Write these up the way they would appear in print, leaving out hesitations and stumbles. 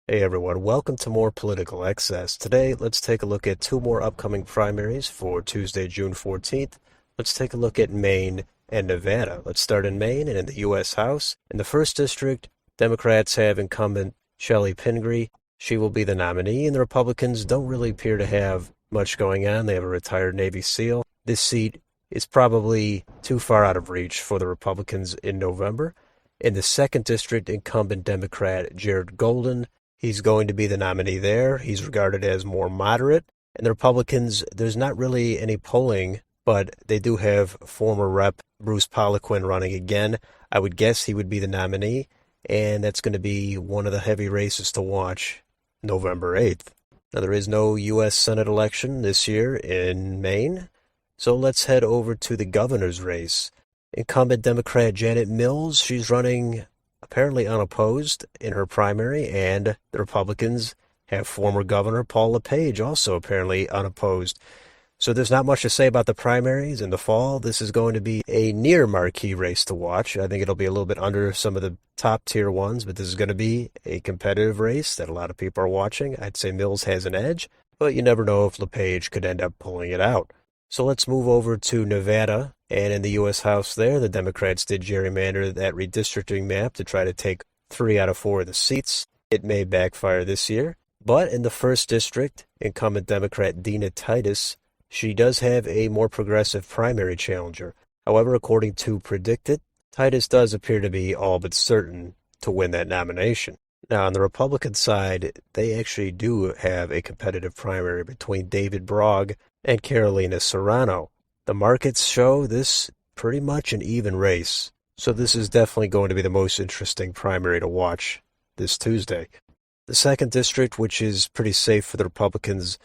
Hey everyone, welcome to more Political Excess. Today, let's take a look at two more upcoming primaries for Tuesday, June 14th. Let's take a look at Maine and Nevada. Let's start in Maine and in the U.S. House. In the 1st District, Democrats have incumbent Shelley Pingree. She will be the nominee, and the Republicans don't really appear to have much going on. They have a retired Navy SEAL. This seat is probably too far out of reach for the Republicans in November. In the 2nd District, incumbent Democrat Jared Golden. He's going to be the nominee there. He's regarded as more moderate. And the Republicans, there's not really any polling, but they do have former Rep. Bruce Poliquin running again. I would guess he would be the nominee, and that's going to be one of the heavy races to watch November 8th. Now, there is no U.S. Senate election this year in Maine, so let's head over to the governor's race. Incumbent Democrat Janet Mills, she's running apparently unopposed in her primary, and the Republicans have former Governor Paul LePage also apparently unopposed. So there's not much to say about the primaries in the fall. This is going to be a near marquee race to watch. I think it'll be a little bit under some of the top tier ones, but this is going to be a competitive race that a lot of people are watching. I'd say Mills has an edge, but you never know if LePage could end up pulling it out. So let's move over to Nevada, and in the U.S. House there, the Democrats did gerrymander that redistricting map to try to take 3 out of 4 of the seats. It may backfire this year, but in the 1st District, incumbent Democrat Dina Titus, she does have a more progressive primary challenger. However, according to Predicted, Titus does appear to be all but certain to win that nomination. Now, on the Republican side, they actually do have a competitive primary between David Brogg and Carolina Serrano. The markets show this pretty much an even race, so this is definitely going to be the most interesting primary to watch this Tuesday. The 2nd District, which is pretty safe for the Republicans,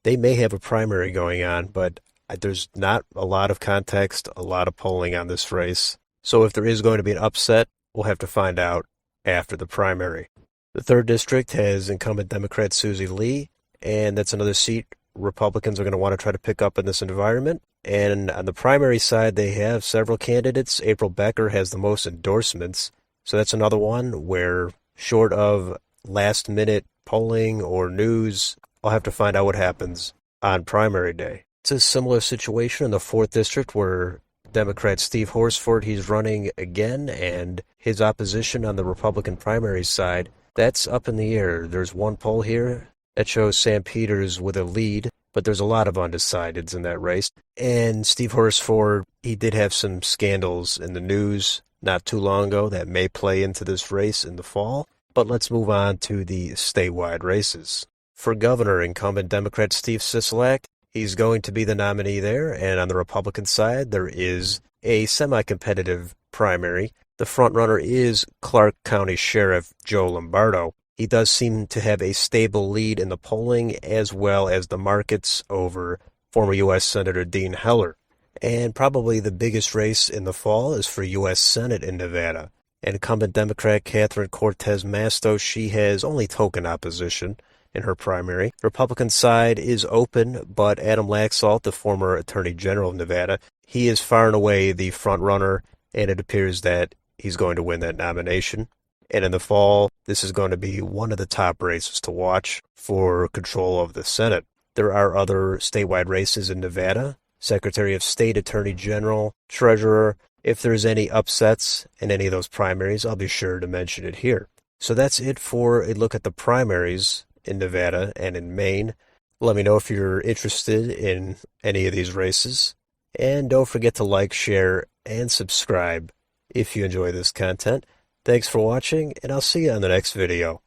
they may have a primary going on, but there's not a lot of context, a lot of polling on this race. So if there is going to be an upset, we'll have to find out after the primary. The 3rd District has incumbent Democrat Susie Lee, and that's another seat Republicans are going to want to try to pick up in this environment. And on the primary side, they have several candidates. April Becker has the most endorsements, so that's another one where, short of last-minute polling or news, I'll have to find out what happens on primary day. It's a similar situation in the 4th District where Democrat Steve Horsford, he's running again, and his opposition on the Republican primary side, that's up in the air. There's one poll here that shows Sam Peters with a lead, but there's a lot of undecideds in that race. And Steve Horsford, he did have some scandals in the news not too long ago that may play into this race in the fall. But let's move on to the statewide races. For governor, incumbent Democrat Steve Sisolak, he's going to be the nominee there. And on the Republican side, there is a semi-competitive primary. The frontrunner is Clark County Sheriff Joe Lombardo. He does seem to have a stable lead in the polling as well as the markets over former U.S. Senator Dean Heller. And probably the biggest race in the fall is for U.S. Senate in Nevada. And incumbent Democrat Catherine Cortez Masto, she has only token opposition in her primary. The Republican side is open, but Adam Laxalt, the former Attorney General of Nevada, he is far and away the front runner, and it appears that he's going to win that nomination. And in the fall, this is going to be one of the top races to watch for control of the Senate. There are other statewide races in Nevada, Secretary of State, Attorney General, Treasurer. If there's any upsets in any of those primaries, I'll be sure to mention it here. So that's it for a look at the primaries in Nevada and in Maine. Let me know if you're interested in any of these races. And don't forget to like, share, and subscribe if you enjoy this content. Thanks for watching, and I'll see you on the next video.